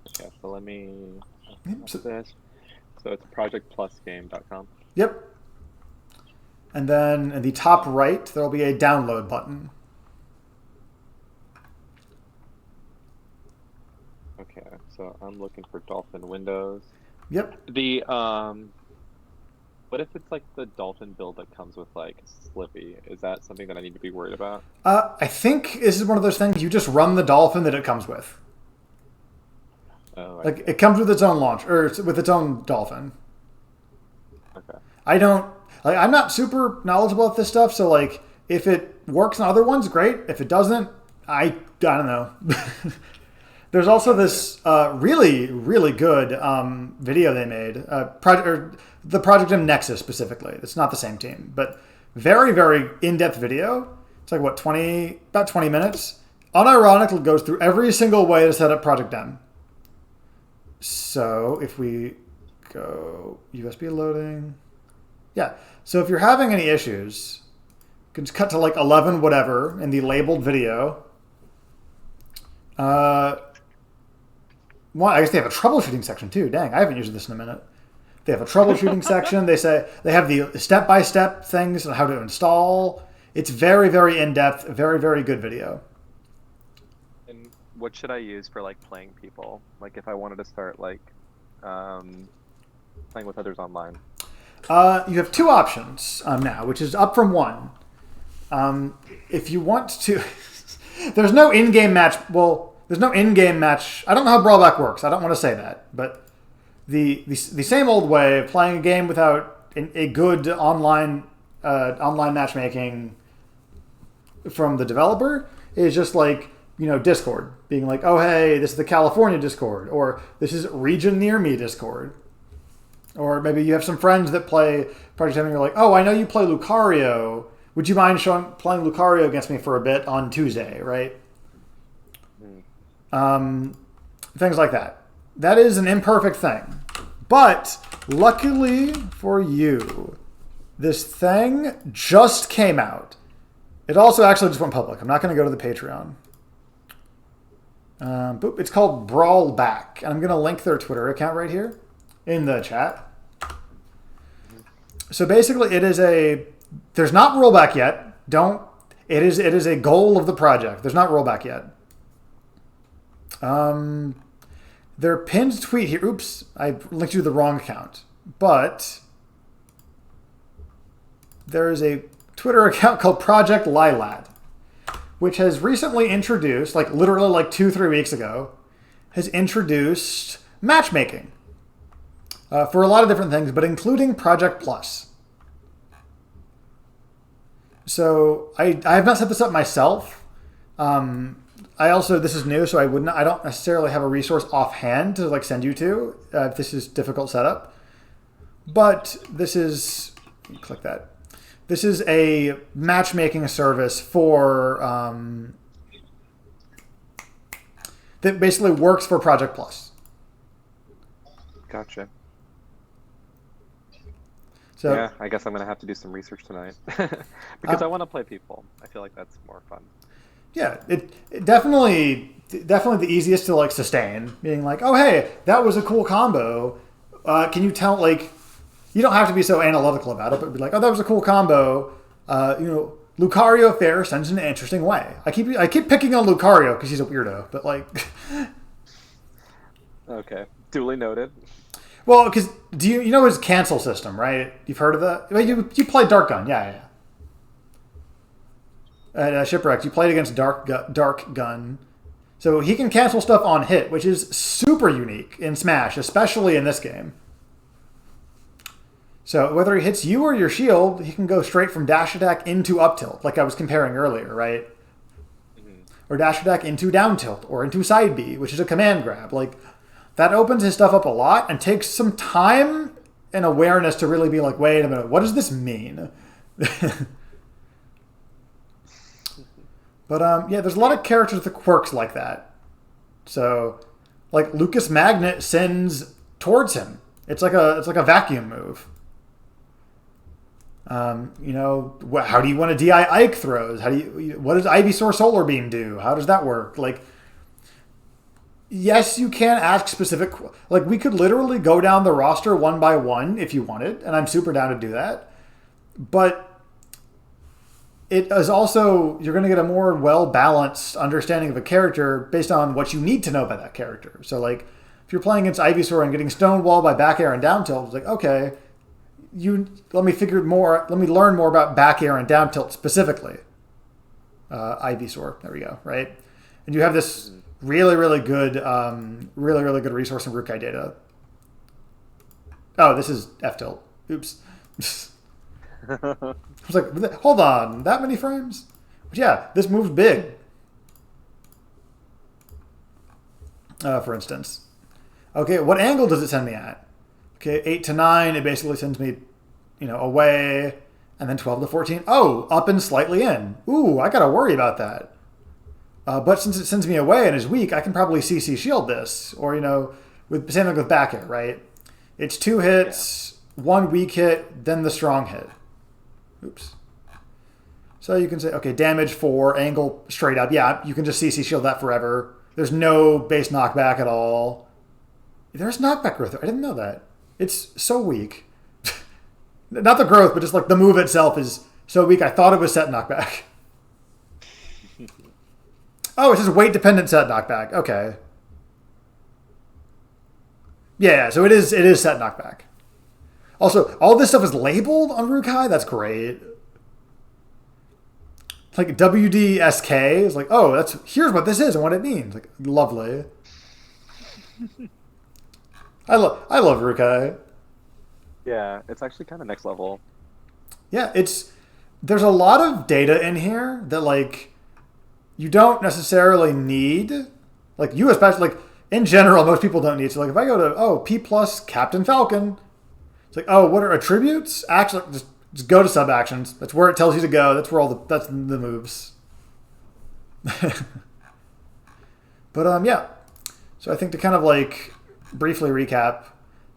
Okay, so let me this. So it's projectplusgame.com. Yep. And then in the top right, there will be a download button. Okay, so I'm looking for Dolphin Windows. Yep. The what if it's like the Dolphin build that comes with like Slippy? Is that something that I need to be worried about? I think this is one of those things you just run the Dolphin that it comes with. Oh, like it comes with its own launch or with its own Dolphin. Okay. I'm not super knowledgeable about this stuff, so like if it works on other ones, great. If it doesn't, I don't know. There's also this really, really good video they made, the project in Nexus specifically. It's not the same team, but very, very in-depth video. It's like, what, about 20 minutes? Unironically goes through every single way to set up Project M. So if we go USB loading. Yeah, so if you're having any issues, you can just cut to like 11 whatever in the labeled video. I guess they have a troubleshooting section too. Dang, I haven't used this in a minute. They have a troubleshooting section. They say they have the step-by-step things on how to install. It's very, very in-depth, very, very good video. And what should I use for like playing people? Like if I wanted to start like playing with others online. You have two options now, which is up from one. If you want to, there's no in-game match. Well, there's no in-game match. I don't know how Brawlback works. I don't want to say that, but the same old way of playing a game without a good online matchmaking from the developer is just like, Discord being like, oh, hey, this is the California Discord, or this is region near me Discord. Or maybe you have some friends that play Project M and you're like, oh, I know you play Lucario. Would you mind playing Lucario against me for a bit on Tuesday, right? Things like that. That is an imperfect thing. But luckily for you, this thing just came out. It also actually just went public. I'm not going to go to the Patreon. It's called Brawlback. And I'm going to link their Twitter account right here in the chat. So basically there's not rollback yet. It is a goal of the project. There's not rollback yet. Their pinned tweet here. Oops, I linked you to the wrong account. But there is a Twitter account called Project Lilat, which has recently introduced, like literally like 2-3 weeks ago, has introduced matchmaking for a lot of different things, but including Project Plus. So I have not set this up myself. This is new, so I don't necessarily have a resource offhand to like send you to if this is difficult setup. But this is, click that. This is a matchmaking service for that basically works for Project Plus. Gotcha. So, yeah, I guess I'm going to have to do some research tonight because I want to play people. I feel like that's more fun. Yeah, it definitely the easiest to like sustain. Being like, oh hey, that was a cool combo. Can you tell, like, you don't have to be so analytical about it, but be like, oh, that was a cool combo. Lucario Fair sends in an interesting way. I keep picking on Lucario because he's a weirdo, but like. Okay, duly noted. Well, because do you know his cancel system, right? You've heard of that? Well, you played Dark Gun, yeah. At Shipwrecked, you played against Dark Gun. So he can cancel stuff on hit, which is super unique in Smash, especially in this game. So whether he hits you or your shield, he can go straight from dash attack into up tilt, like I was comparing earlier, right? Mm-hmm. Or dash attack into down tilt, or into side B, which is a command grab. Like, that opens his stuff up a lot and takes some time and awareness to really be like, wait a minute, what does this mean? But yeah, there's a lot of characters with quirks like that. So, like Lucas Magnet sends towards him. It's like a vacuum move. You know, how do you want to DI Ike throws? What does Ivysaur Solar Beam do? How does that work? Like, yes, you can ask specific. Like, we could literally go down the roster one by one if you wanted, and I'm super down to do that. But it is also, you're going to get a more well-balanced understanding of a character based on what you need to know about that character. So, like, if you're playing against Ivysaur and getting stonewalled by back air and down tilt, it's like, okay, let me learn more about back air and down tilt specifically. Ivysaur, there we go, right? And you have this really, really good resource in Rukai data. Oh, this is F tilt. Oops. I was like, hold on, that many frames? But yeah, this moves big. For instance. Okay, what angle does it send me at? Okay, 8 to 9, it basically sends me, away, and then 12 to 14. Oh, up and slightly in. Ooh, I gotta worry about that. But since it sends me away and is weak, I can probably CC shield this, or with same thing with back air, right? It's 2 hits, 1 weak hit, then the strong hit. Oops. So you can say, okay, damage 4, angle straight up. Yeah, you can just CC shield that forever. There's no base knockback at all. There's knockback growth. I didn't know that. It's so weak. Not the growth, but just like the move itself is so weak. I thought it was set knockback. Oh, it says weight dependent set knockback. Okay. Yeah, so it is set knockback. Also, all this stuff is labeled on Rukai. That's great. Like WDSK is like, oh, here's what this is and what it means. Like, lovely. I love Rukai. Yeah, it's actually kind of next level. Yeah, there's a lot of data in here that like you don't necessarily need. Like you especially, like in general, most people don't need. So like if I go to P plus Captain Falcon, it's like, oh, what are attributes? Actually, just go to sub actions. That's where it tells you to go. That's where that's the moves. But yeah. So I think to kind of like briefly recap,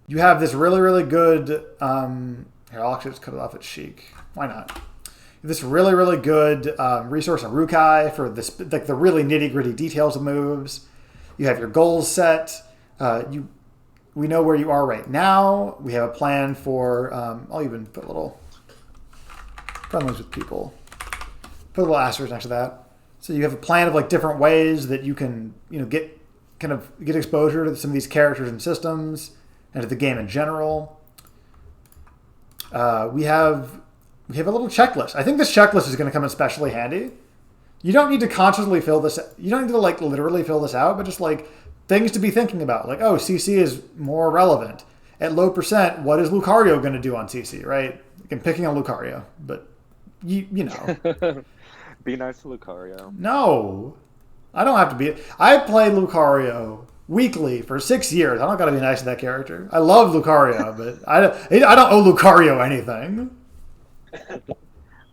you have this really, really good. Here, I'll actually just cut it off at Sheik. Why not? This really, really good resource in Rukai for this, like the really nitty gritty details of moves. You have your goals set. We know where you are right now. We have a plan for. I'll even put a little friendlies with people. Put a little asterisk next to that. So you have a plan of like different ways that you can get exposure to some of these characters and systems and to the game in general. We have a little checklist. I think this checklist is going to come especially handy. You don't need to consciously fill this. You don't need to like literally fill this out, but just like things to be thinking about. Like, oh, CC is more relevant. At low percent, what is Lucario going to do on CC, right? Like, I'm picking on Lucario, but you know. Be nice to Lucario. No. I don't have to be. I played Lucario weekly for 6 years. I don't got to be nice to that character. I love Lucario, but I don't owe Lucario anything.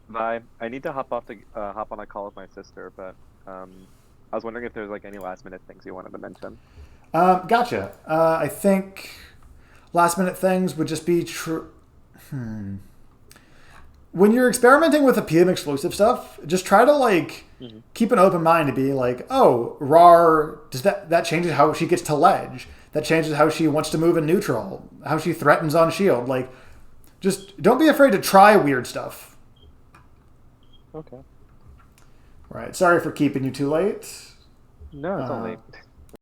Bye. I need to hop on a call with my sister, but I was wondering if there's like any last minute things you wanted to mention. Gotcha. I think last minute things would just be true. When you're experimenting with the PM exclusive stuff, just try to keep an open mind to be like, oh, Rar, does that changes how she gets to ledge. That changes how she wants to move in neutral, how she threatens on shield. Like, just don't be afraid to try weird stuff. Okay. Right. Sorry for keeping you too late. No, it's not late.